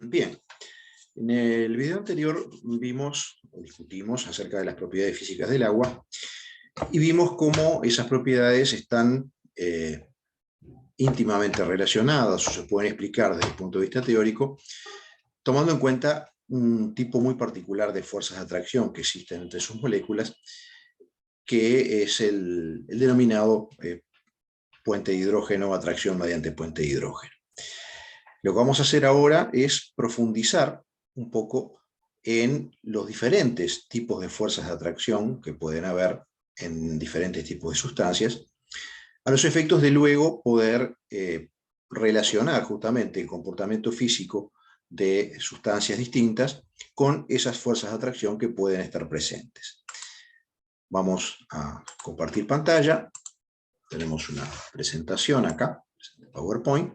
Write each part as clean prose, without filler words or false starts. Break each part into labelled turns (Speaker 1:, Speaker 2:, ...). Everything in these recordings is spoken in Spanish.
Speaker 1: Bien, en el video anterior vimos o discutimos acerca de las propiedades físicas del agua y vimos cómo esas propiedades están íntimamente relacionadas o se pueden explicar desde el punto de vista teórico, tomando en cuenta un tipo muy particular de fuerzas de atracción que existen entre sus moléculas, que es el denominado puente de hidrógeno o atracción mediante puente de hidrógeno. Lo que vamos a hacer ahora es profundizar un poco en los diferentes tipos de fuerzas de atracción que pueden haber en diferentes tipos de sustancias, a los efectos de luego poder relacionar justamente el comportamiento físico de sustancias distintas con esas fuerzas de atracción que pueden estar presentes. Vamos a compartir pantalla. Tenemos una presentación acá, PowerPoint,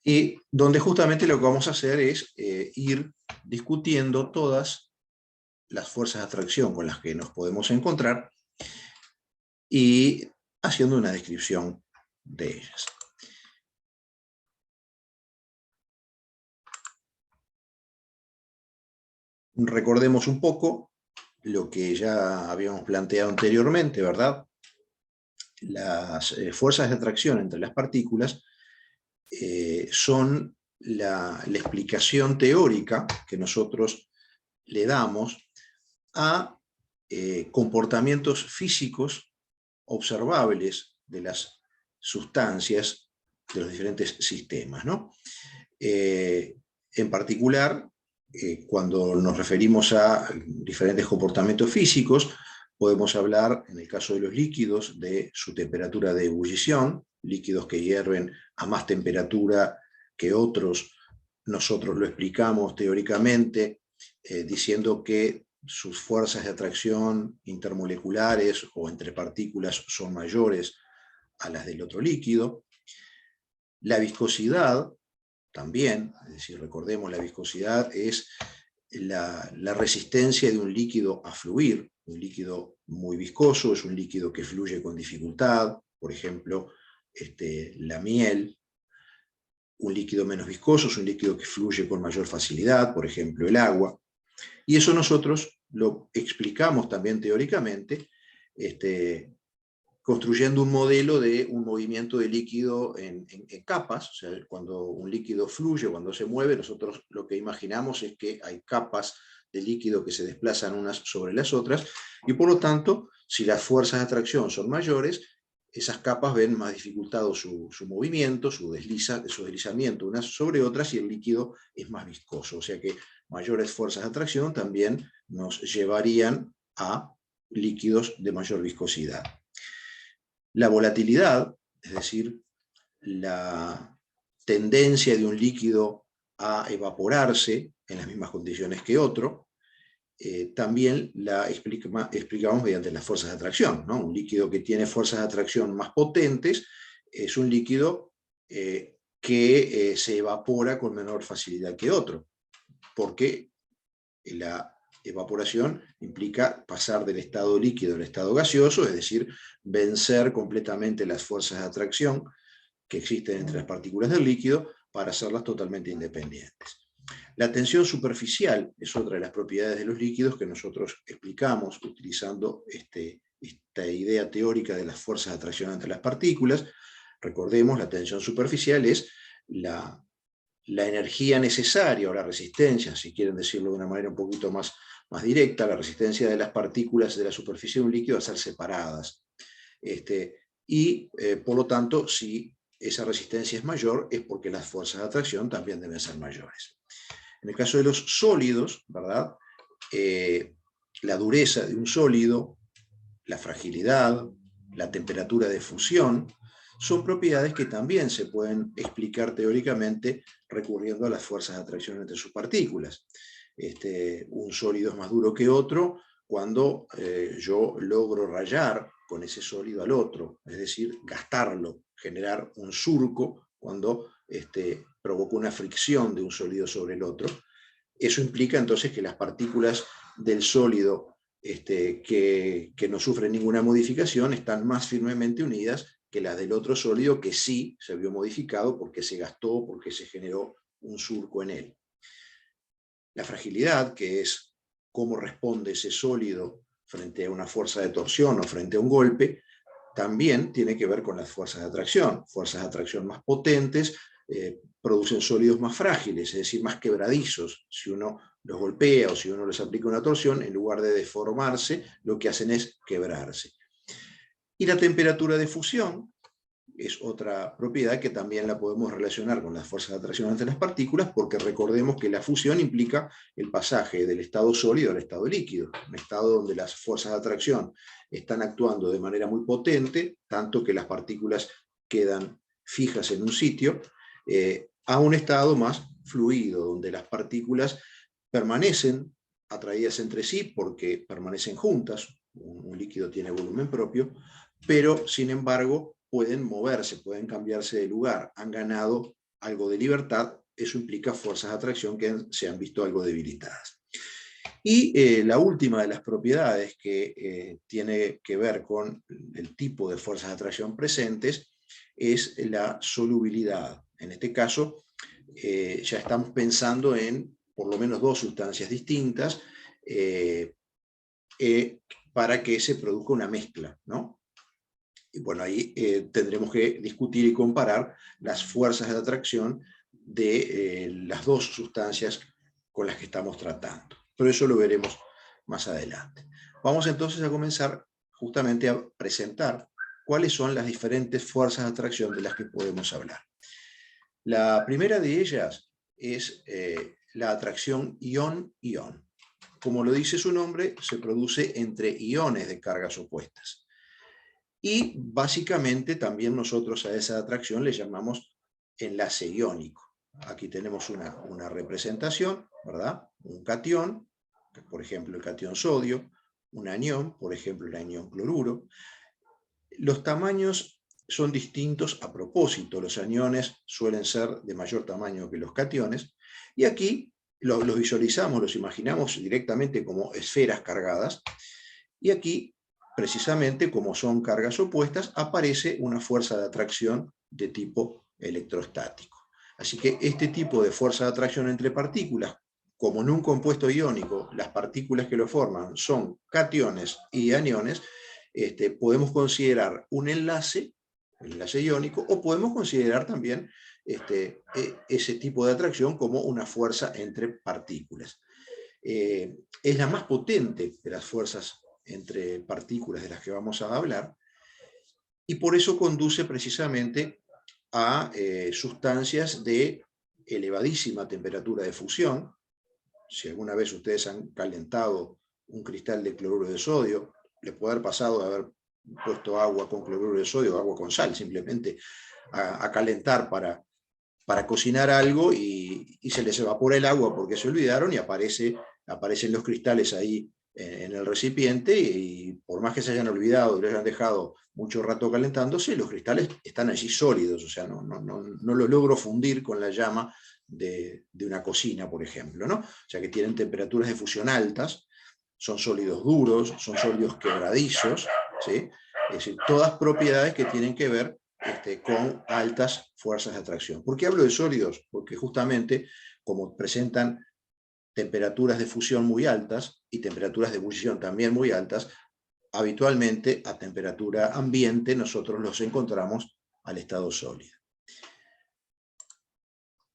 Speaker 1: y donde justamente lo que vamos a hacer es ir discutiendo todas las fuerzas de atracción con las que nos podemos encontrar y haciendo una descripción de ellas. Recordemos un poco lo que ya habíamos planteado anteriormente, ¿verdad? Las fuerzas de atracción entre las partículas son la explicación teórica que nosotros le damos a comportamientos físicos observables de las sustancias de los diferentes sistemas, ¿no? En particular, cuando nos referimos a diferentes comportamientos físicos, podemos hablar, en el caso de los líquidos, de su temperatura de ebullición, líquidos que hierven a más temperatura que otros. Nosotros lo explicamos teóricamente diciendo que sus fuerzas de atracción intermoleculares o entre partículas son mayores a las del otro líquido. La viscosidad también, es decir, recordemos, la viscosidad es la resistencia de un líquido a fluir. Un líquido muy viscoso es un líquido que fluye con dificultad, por ejemplo, la miel. Un líquido menos viscoso es un líquido que fluye con mayor facilidad, por ejemplo, el agua. Y eso nosotros lo explicamos también teóricamente, construyendo un modelo de un movimiento de líquido en capas. O sea, cuando un líquido fluye, cuando se mueve, nosotros lo que imaginamos es que hay capas de líquido que se desplazan unas sobre las otras, y por lo tanto, si las fuerzas de atracción son mayores, esas capas ven más dificultado su movimiento, su deslizamiento unas sobre otras, y el líquido es más viscoso. O sea que mayores fuerzas de atracción también nos llevarían a líquidos de mayor viscosidad. La volatilidad, es decir, la tendencia de un líquido a evaporarse en las mismas condiciones que otro, también la explicamos mediante las fuerzas de atracción, ¿no? Un líquido que tiene fuerzas de atracción más potentes es un líquido que se evapora con menor facilidad que otro, porque la evaporación implica pasar del estado líquido al estado gaseoso, es decir, vencer completamente las fuerzas de atracción que existen entre las partículas del líquido para hacerlas totalmente independientes. La tensión superficial es otra de las propiedades de los líquidos que nosotros explicamos utilizando esta idea teórica de las fuerzas de atracción entre las partículas. Recordemos, la tensión superficial es la energía necesaria o la resistencia, si quieren decirlo de una manera un poquito más directa, la resistencia de las partículas de la superficie de un líquido a ser separadas. Por lo tanto, si esa resistencia es mayor, es porque las fuerzas de atracción también deben ser mayores. En el caso de los sólidos, ¿verdad? La dureza de un sólido, la fragilidad, la temperatura de fusión, son propiedades que también se pueden explicar teóricamente recurriendo a las fuerzas de atracción entre sus partículas. Un sólido es más duro que otro cuando yo logro rayar con ese sólido al otro, es decir, gastarlo, generar un surco cuando provoca una fricción de un sólido sobre el otro. Eso implica entonces que las partículas del sólido que no sufren ninguna modificación están más firmemente unidas que las del otro sólido que sí se vio modificado porque se gastó, porque se generó un surco en él. La fragilidad, que es cómo responde ese sólido frente a una fuerza de torsión o frente a un golpe, también tiene que ver con las fuerzas de atracción. Fuerzas de atracción más potentes producen sólidos más frágiles, es decir, más quebradizos. Si uno los golpea o si uno les aplica una torsión, en lugar de deformarse, lo que hacen es quebrarse. Y la temperatura de fusión es otra propiedad que también la podemos relacionar con las fuerzas de atracción entre las partículas, porque recordemos que la fusión implica el pasaje del estado sólido al estado líquido, un estado donde las fuerzas de atracción están actuando de manera muy potente, tanto que las partículas quedan fijas en un sitio, a un estado más fluido, donde las partículas permanecen atraídas entre sí porque permanecen juntas, un líquido tiene volumen propio, pero sin embargo pueden moverse, pueden cambiarse de lugar, han ganado algo de libertad, eso implica fuerzas de atracción que se han visto algo debilitadas. Y la última de las propiedades que tiene que ver con el tipo de fuerzas de atracción presentes es la solubilidad. En este caso, ya estamos pensando en por lo menos dos sustancias distintas para que se produzca una mezcla, ¿no? Y bueno, ahí tendremos que discutir y comparar las fuerzas de atracción de las dos sustancias con las que estamos tratando. Pero eso lo veremos más adelante. Vamos entonces a comenzar justamente a presentar cuáles son las diferentes fuerzas de atracción de las que podemos hablar. La primera de ellas es la atracción ion-ion. Como lo dice su nombre, se produce entre iones de cargas opuestas. Y básicamente también nosotros a esa atracción le llamamos enlace iónico. Aquí tenemos una representación, ¿verdad? Un catión, por ejemplo el catión sodio, un anión, por ejemplo el anión cloruro. Los tamaños son distintos a propósito. Los aniones suelen ser de mayor tamaño que los cationes. Y aquí los visualizamos, los imaginamos directamente como esferas cargadas. Y aquí, precisamente como son cargas opuestas, aparece una fuerza de atracción de tipo electrostático. Así que este tipo de fuerza de atracción entre partículas, como en un compuesto iónico, las partículas que lo forman son cationes y aniones, podemos considerar un enlace, el enlace iónico, o podemos considerar también ese tipo de atracción como una fuerza entre partículas. Es la más potente de las fuerzas entre partículas de las que vamos a hablar, y por eso conduce precisamente a sustancias de elevadísima temperatura de fusión. Si alguna vez ustedes han calentado un cristal de cloruro de sodio, les puede haber pasado de haber puesto agua con cloruro de sodio o agua con sal, simplemente a calentar para cocinar algo y se les evapora el agua porque se olvidaron y aparecen los cristales ahí en el recipiente, y por más que se hayan olvidado y lo hayan dejado mucho rato calentándose, los cristales están allí sólidos, o sea, no lo logro fundir con la llama de una cocina, por ejemplo, ¿no? O sea que tienen temperaturas de fusión altas, son sólidos duros, son sólidos quebradizos, ¿sí? Es decir, todas propiedades que tienen que ver con altas fuerzas de atracción. ¿Por qué hablo de sólidos? Porque justamente como presentan temperaturas de fusión muy altas y temperaturas de ebullición también muy altas, habitualmente a temperatura ambiente nosotros los encontramos al estado sólido.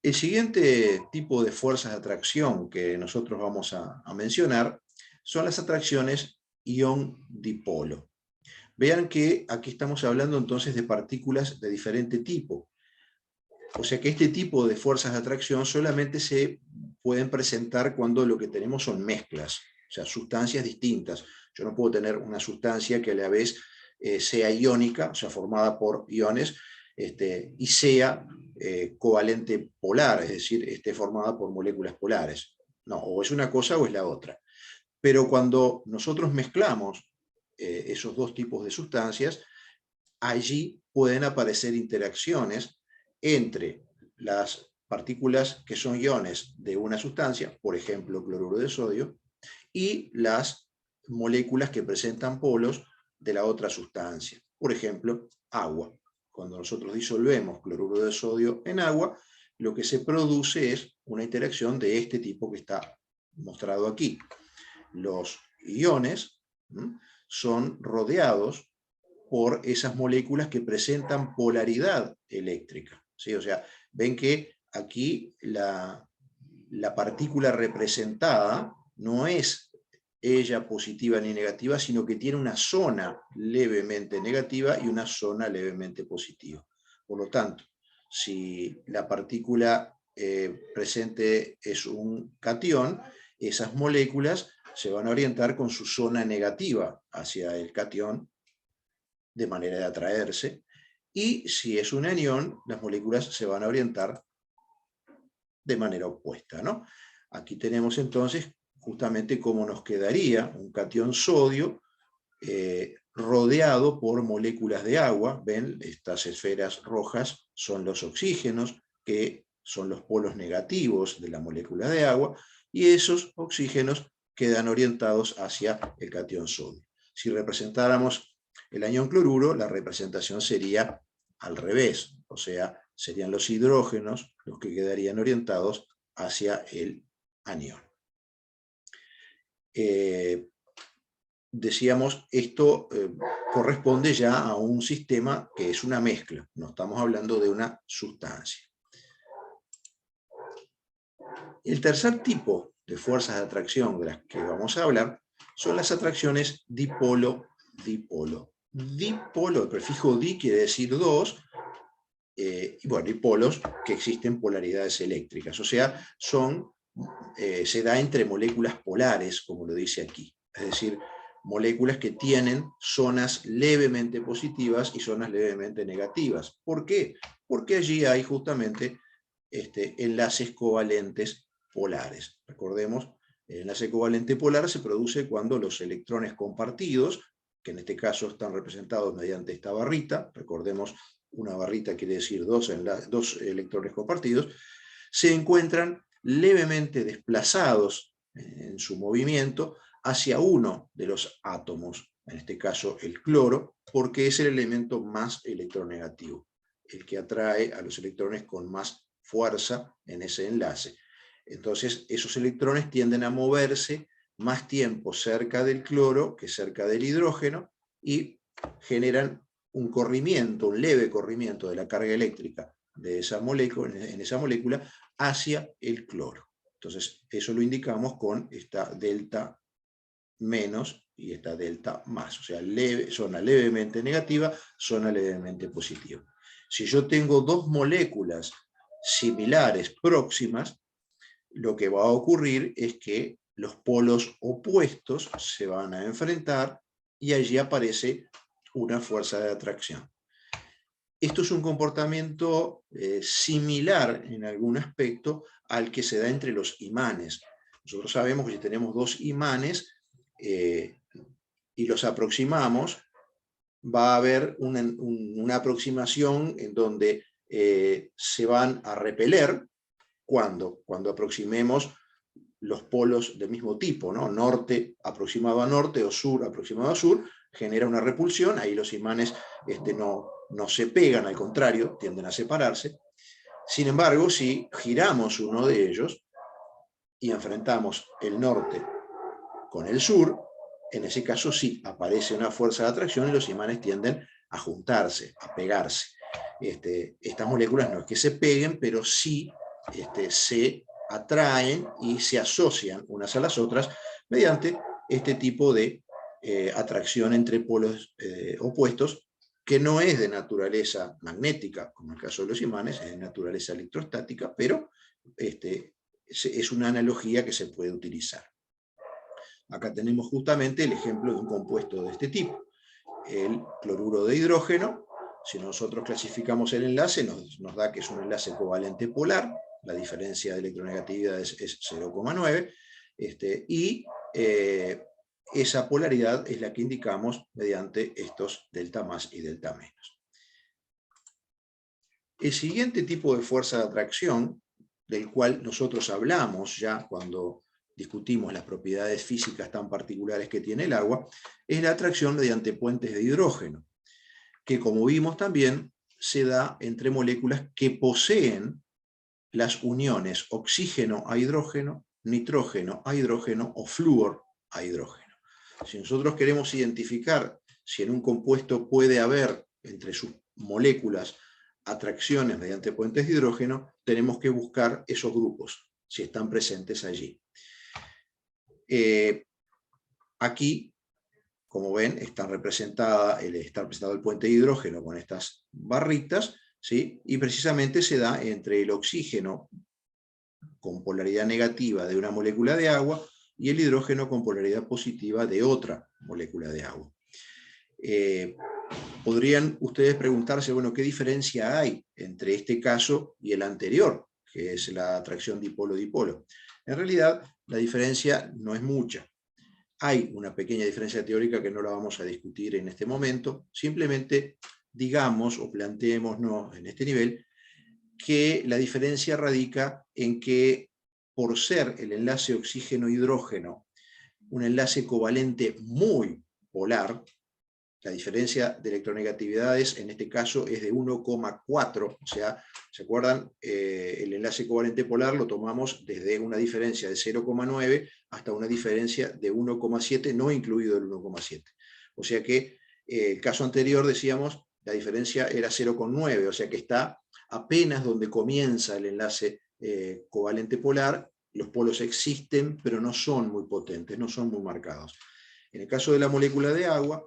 Speaker 1: El siguiente tipo de fuerzas de atracción que nosotros vamos a mencionar son las atracciones ion-dipolo. Vean que aquí estamos hablando entonces de partículas de diferente tipo. O sea que este tipo de fuerzas de atracción solamente se pueden presentar cuando lo que tenemos son mezclas, o sea, sustancias distintas. Yo no puedo tener una sustancia que a la vez sea iónica, o sea, formada por iones, y sea covalente polar, es decir, esté formada por moléculas polares. No, o es una cosa o es la otra. Pero cuando nosotros mezclamos esos dos tipos de sustancias, allí pueden aparecer interacciones entre las partículas que son iones de una sustancia, por ejemplo, cloruro de sodio, y las moléculas que presentan polos de la otra sustancia, por ejemplo, agua. Cuando nosotros disolvemos cloruro de sodio en agua, lo que se produce es una interacción de este tipo que está mostrado aquí. Los iones son rodeados por esas moléculas que presentan polaridad eléctrica, ¿sí? O sea, ven que aquí la partícula representada no es ella positiva ni negativa, sino que tiene una zona levemente negativa y una zona levemente positiva. Por lo tanto, si la partícula presente es un catión, esas moléculas se van a orientar con su zona negativa hacia el catión, de manera de atraerse, y si es un anión, las moléculas se van a orientar de manera opuesta, ¿no? Aquí tenemos entonces justamente cómo nos quedaría un catión sodio rodeado por moléculas de agua. Ven, estas esferas rojas son los oxígenos, que son los polos negativos de la molécula de agua, y esos oxígenos quedan orientados hacia el catión sodio. Si representáramos el anión cloruro, la representación sería al revés, o sea, serían los hidrógenos los que quedarían orientados hacia el anión. Decíamos, esto corresponde ya a un sistema que es una mezcla, no estamos hablando de una sustancia. El tercer tipo de fuerzas de atracción de las que vamos a hablar son las atracciones dipolo-dipolo. Dipolo, el prefijo di quiere decir dos, y bueno, y polos que existen polaridades eléctricas, o sea, se da entre moléculas polares, como lo dice aquí, es decir, moléculas que tienen zonas levemente positivas y zonas levemente negativas. ¿Por qué? Porque allí hay justamente enlaces covalentes polares. Recordemos, el enlace covalente polar se produce cuando los electrones compartidos, que en este caso están representados mediante esta barrita, recordemos, una barrita quiere decir dos electrones compartidos, se encuentran levemente desplazados en su movimiento hacia uno de los átomos, en este caso el cloro, porque es el elemento más electronegativo, el que atrae a los electrones con más fuerza en ese enlace. Entonces, esos electrones tienden a moverse más tiempo cerca del cloro que cerca del hidrógeno y generan un corrimiento, un leve corrimiento de la carga eléctrica de esa molécula, en esa molécula hacia el cloro. Entonces, eso lo indicamos con esta delta menos y esta delta más, o sea, zona levemente negativa, zona levemente positiva. Si yo tengo dos moléculas similares, próximas, lo que va a ocurrir es que los polos opuestos se van a enfrentar y allí aparece una fuerza de atracción. Esto es un comportamiento similar en algún aspecto al que se da entre los imanes. Nosotros sabemos que si tenemos dos imanes y los aproximamos, va a haber una aproximación en donde se van a repeler cuando aproximemos los polos del mismo tipo, ¿no? Norte aproximado a norte o sur aproximado a sur, genera una repulsión, ahí los imanes no se pegan, al contrario, tienden a separarse. Sin embargo, si giramos uno de ellos y enfrentamos el norte con el sur, en ese caso sí aparece una fuerza de atracción y los imanes tienden a juntarse, a pegarse. Estas moléculas no es que se peguen, pero sí se atraen y se asocian unas a las otras mediante este tipo de atracción entre polos opuestos, que no es de naturaleza magnética, como en el caso de los imanes, es de naturaleza electrostática, pero es una analogía que se puede utilizar. Acá tenemos justamente el ejemplo de un compuesto de este tipo, el cloruro de hidrógeno. Si nosotros clasificamos el enlace, nos da que es un enlace covalente polar, la diferencia de electronegatividad es 0,9, y esa polaridad es la que indicamos mediante estos delta más y delta menos. El siguiente tipo de fuerza de atracción, del cual nosotros hablamos ya cuando discutimos las propiedades físicas tan particulares que tiene el agua, es la atracción mediante puentes de hidrógeno, que como vimos también se da entre moléculas que poseen las uniones oxígeno a hidrógeno, nitrógeno a hidrógeno o flúor a hidrógeno. Si nosotros queremos identificar si en un compuesto puede haber entre sus moléculas atracciones mediante puentes de hidrógeno, tenemos que buscar esos grupos, si están presentes allí. Aquí, como ven, está representado el puente de hidrógeno con estas barritas, ¿sí? Y precisamente se da entre el oxígeno con polaridad negativa de una molécula de agua y el hidrógeno con polaridad positiva de otra molécula de agua. Podrían ustedes preguntarse, bueno, ¿qué diferencia hay entre este caso y el anterior, que es la atracción dipolo-dipolo? En realidad, la diferencia no es mucha. Hay una pequeña diferencia teórica que no la vamos a discutir en este momento. Simplemente digamos o planteémonos en este nivel que la diferencia radica en que por ser el enlace oxígeno-hidrógeno un enlace covalente muy polar, la diferencia de electronegatividades en este caso es de 1,4, o sea, ¿se acuerdan? El enlace covalente polar lo tomamos desde una diferencia de 0,9 hasta una diferencia de 1,7, no incluido el 1,7. O sea que el caso anterior decíamos, la diferencia era 0,9, o sea que está apenas donde comienza el enlace covalente polar. Los polos existen, pero no son muy potentes, no son muy marcados. En el caso de la molécula de agua,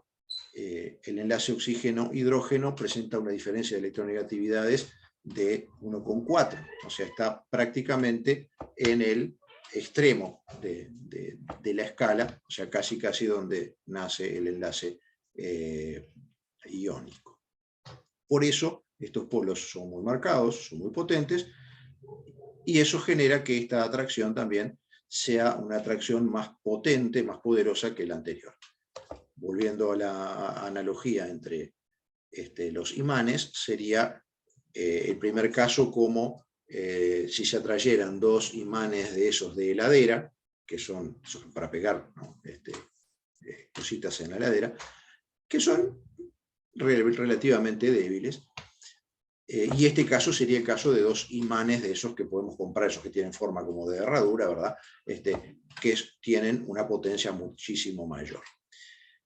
Speaker 1: el enlace oxígeno-hidrógeno presenta una diferencia de electronegatividades de 1,4, o sea, está prácticamente en el extremo de la escala, o sea, casi donde nace el enlace iónico. Por eso, estos polos son muy marcados, son muy potentes, y eso genera que esta atracción también sea una atracción más potente, más poderosa que la anterior. Volviendo a la analogía entre los imanes, sería el primer caso como si se atrayeran dos imanes de esos de heladera, que son para pegar, ¿no? Cositas en la heladera, que son relativamente débiles. Y este caso sería el caso de dos imanes de esos que podemos comprar, esos que tienen forma como de herradura, ¿verdad? Que tienen una potencia muchísimo mayor.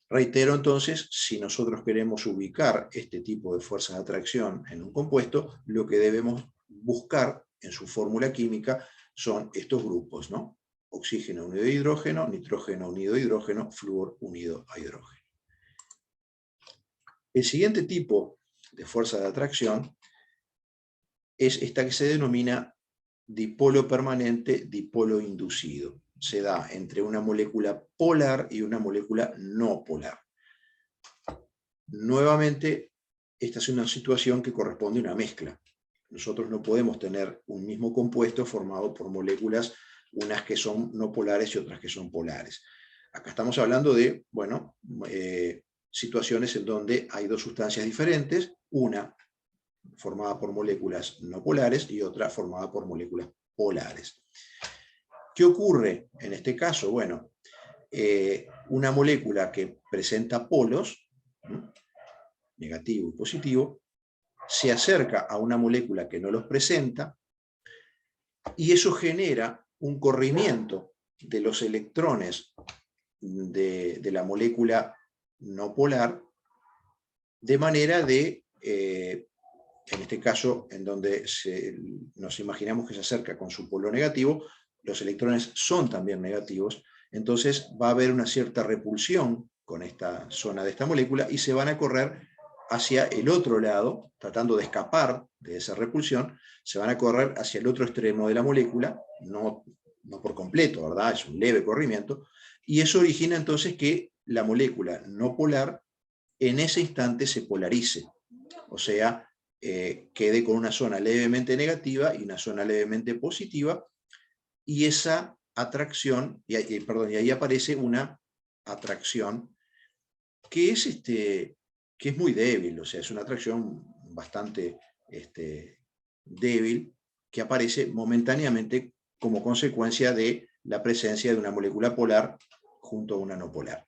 Speaker 1: Reitero entonces, si nosotros queremos ubicar este tipo de fuerzas de atracción en un compuesto, lo que debemos buscar en su fórmula química son estos grupos, ¿no? Oxígeno unido a hidrógeno, nitrógeno unido a hidrógeno, flúor unido a hidrógeno. El siguiente tipo de fuerza de atracción es esta que se denomina dipolo permanente, dipolo inducido. Se da entre una molécula polar y una molécula no polar. Nuevamente, esta es una situación que corresponde a una mezcla. Nosotros no podemos tener un mismo compuesto formado por moléculas, unas que son no polares y otras que son polares. Acá estamos hablando de, bueno, situaciones en donde hay dos sustancias diferentes, una formada por moléculas no polares y otra formada por moléculas polares. ¿Qué ocurre en este caso? Bueno, una molécula que presenta polos, negativo y positivo, se acerca a una molécula que no los presenta y eso genera un corrimiento de los electrones de la molécula no polar, de manera de, en este caso, en donde nos imaginamos que se acerca con su polo negativo, los electrones son también negativos, entonces va a haber una cierta repulsión con esta zona de esta molécula y se van a correr hacia el otro lado, tratando de escapar de esa repulsión, se van a correr hacia el otro extremo de la molécula, no por completo, ¿verdad? Es un leve corrimiento, y eso origina entonces que la molécula no polar en ese instante se polarice, o sea, quede con una zona levemente negativa y una zona levemente positiva, y esa atracción, y ahí aparece una atracción que es muy débil, o sea, es una atracción bastante débil, que aparece momentáneamente como consecuencia de la presencia de una molécula polar junto a una no polar.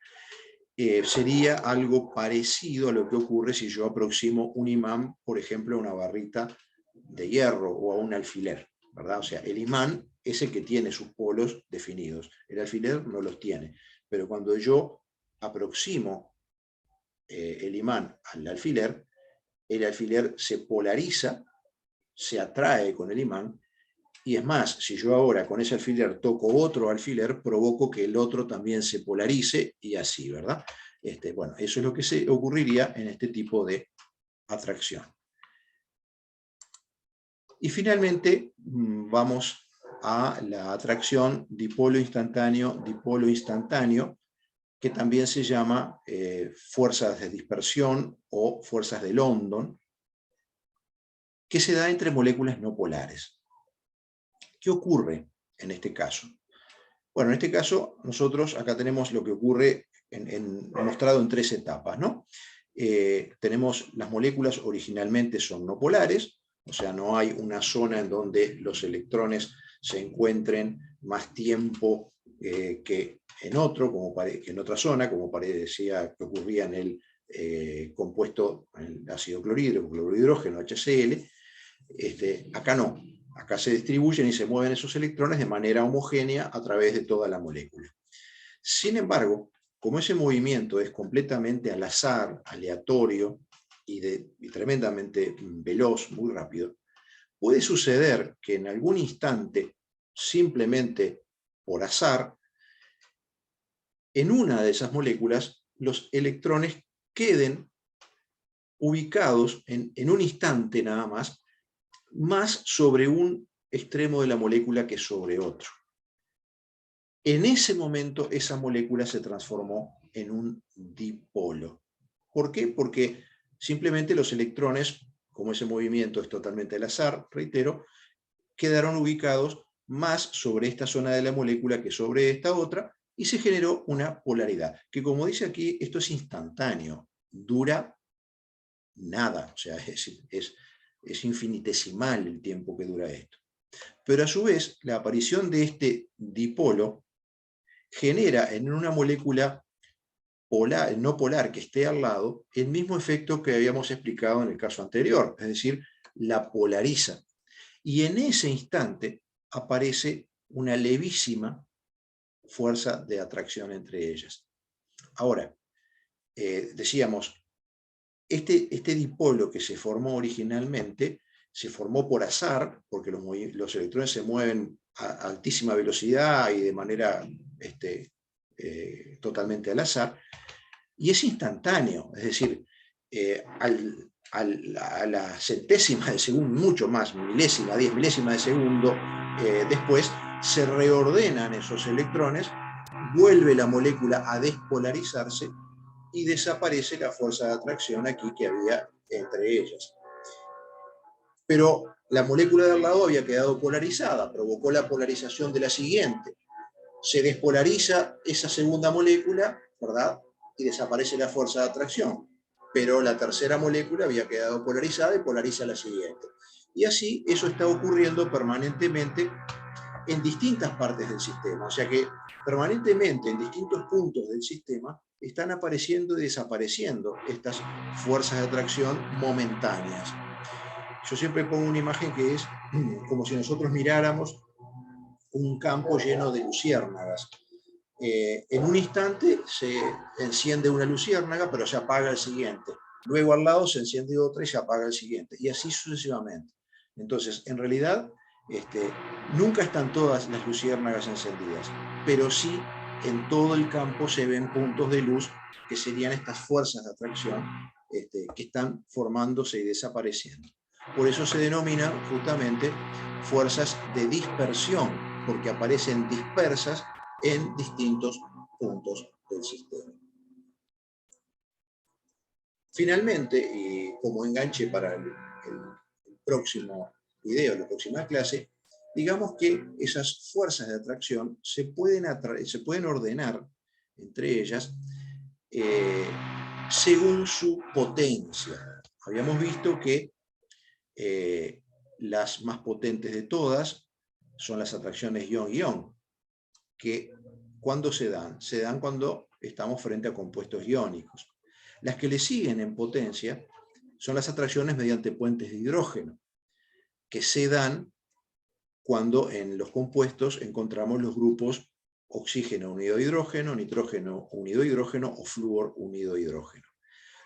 Speaker 1: Sería algo parecido a lo que ocurre si yo aproximo un imán, por ejemplo, a una barrita de hierro o a un alfiler, ¿verdad? O sea, el imán es el que tiene sus polos definidos, el alfiler no los tiene. Pero cuando yo aproximo el imán al alfiler, el alfiler se polariza, se atrae con el imán, y es más, si yo ahora con ese alfiler toco otro alfiler, provoco que el otro también se polarice y así, ¿verdad? Bueno, eso es lo que se ocurriría en este tipo de atracción. Y finalmente vamos a la atracción dipolo-instantáneo, que también se llama fuerzas de dispersión o fuerzas de London, que se da entre moléculas no polares. ¿Qué ocurre en este caso? Bueno, en este caso nosotros acá tenemos lo que ocurre mostrado en 3 etapas, ¿no? Tenemos las moléculas originalmente son no polares, o sea, no hay una zona en donde los electrones se encuentren más tiempo que en otro, que en otra zona, como parecía que ocurría en el compuesto, en el ácido clorhídrico, clorohidrógeno, HCl. Acá no. Acá se distribuyen y se mueven esos electrones de manera homogénea a través de toda la molécula. Sin embargo, como ese movimiento es completamente al azar, aleatorio y tremendamente veloz, muy rápido, puede suceder que en algún instante, simplemente por azar, en una de esas moléculas, los electrones queden ubicados en un instante nada más sobre un extremo de la molécula que sobre otro. En ese momento esa molécula se transformó en un dipolo. ¿Por qué? Porque simplemente los electrones, como ese movimiento es totalmente al azar, reitero, quedaron ubicados más sobre esta zona de la molécula que sobre esta otra, y se generó una polaridad, que como dice aquí, esto es instantáneo, dura nada, o sea, es infinitesimal el tiempo que dura esto. Pero a su vez, la aparición de este dipolo genera en una molécula polar, no polar que esté al lado el mismo efecto que habíamos explicado en el caso anterior, es decir, la polariza. Y en ese instante aparece una levísima fuerza de atracción entre ellas. Ahora, decíamos, este dipolo que se formó originalmente se formó por azar, porque los electrones se mueven a altísima velocidad y de manera totalmente al azar, y es instantáneo, es decir, a la centésima de segundo, mucho más, milésima, 10 milésimas de segundo, después se reordenan esos electrones, vuelve la molécula a despolarizarse y desaparece la fuerza de atracción aquí que había entre ellas. Pero la molécula de al lado había quedado polarizada, provocó la polarización de la siguiente. Se despolariza esa segunda molécula, ¿verdad? Y desaparece la fuerza de atracción. Pero la tercera molécula había quedado polarizada y polariza la siguiente. Y así eso está ocurriendo permanentemente en distintas partes del sistema. O sea que permanentemente en distintos puntos del sistema están apareciendo y desapareciendo estas fuerzas de atracción momentáneas. Yo siempre pongo una imagen que es como si nosotros miráramos un campo lleno de luciérnagas. En un instante se enciende una luciérnaga, pero se apaga el siguiente. Luego al lado se enciende otra y se apaga el siguiente. Y así sucesivamente. Entonces, en realidad, nunca están todas las luciérnagas encendidas, pero sí en todo el campo se ven puntos de luz que serían estas fuerzas de atracción que están formándose y desapareciendo. Por eso se denominan justamente fuerzas de dispersión, porque aparecen dispersas en distintos puntos del sistema. Finalmente, y como enganche para el próximo video, la próxima clase, digamos que esas fuerzas de atracción se pueden ordenar entre ellas según su potencia. Habíamos visto que las más potentes de todas son las atracciones ion-ion, que ¿cuándo se dan? Se dan cuando estamos frente a compuestos iónicos. Las que le siguen en potencia son las atracciones mediante puentes de hidrógeno, que se dan cuando en los compuestos encontramos los grupos oxígeno unido a hidrógeno, nitrógeno unido a hidrógeno o flúor unido a hidrógeno.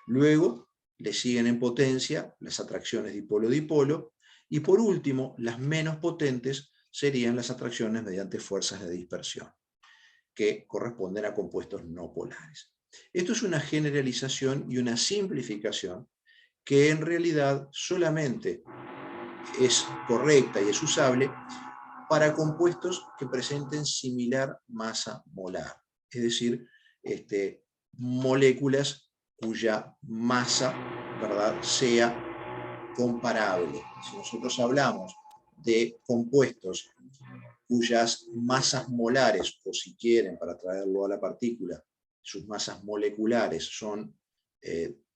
Speaker 1: Luego le siguen en potencia las atracciones dipolo-dipolo, y por último, las menos potentes serían las atracciones mediante fuerzas de dispersión, que corresponden a compuestos no polares. Esto es una generalización y una simplificación que en realidad solamente es correcta y es usable para compuestos que presenten similar masa molar, es decir, moléculas cuya masa, ¿verdad?, sea comparable. Si nosotros hablamos de compuestos cuyas masas molares, o si quieren, para traerlo a la partícula, sus masas moleculares son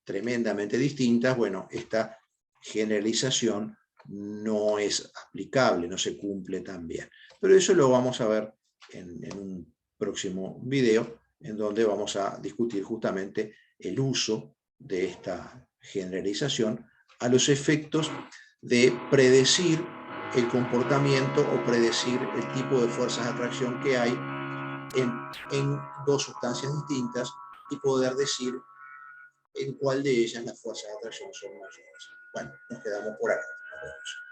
Speaker 1: tremendamente distintas, bueno, esta generalización no es aplicable, no se cumple tan bien. Pero eso lo vamos a ver en un próximo video, en donde vamos a discutir justamente el uso de esta generalización a los efectos de predecir el comportamiento o predecir el tipo de fuerzas de atracción que hay en dos sustancias distintas y poder decir en cuál de ellas las fuerzas de atracción son mayores. Bueno, nos quedamos por acá. Nos vemos.